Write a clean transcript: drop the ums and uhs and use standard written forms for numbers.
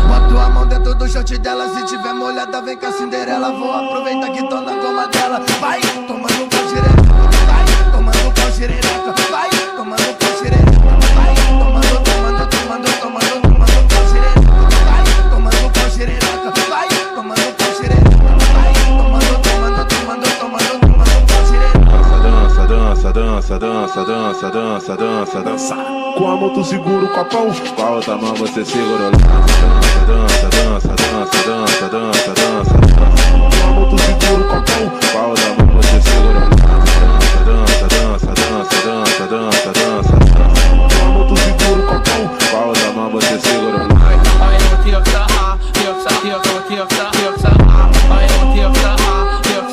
Boto a mão dentro do short dela, se tiver molhada vem com a Cinderela. Vou aproveitar que tô na goma dela. Vai, tomando pau xereca. Vai, tomando pau xereca. Vai, tomando pau xereca. Vai, tomando pau xereca. Vai, tomando pau xereca. Vai, tomando pau xereca. Vai, tomando pau xereca. Dança. Com a mão tu segura o copão, com a outra mão você segura o dança.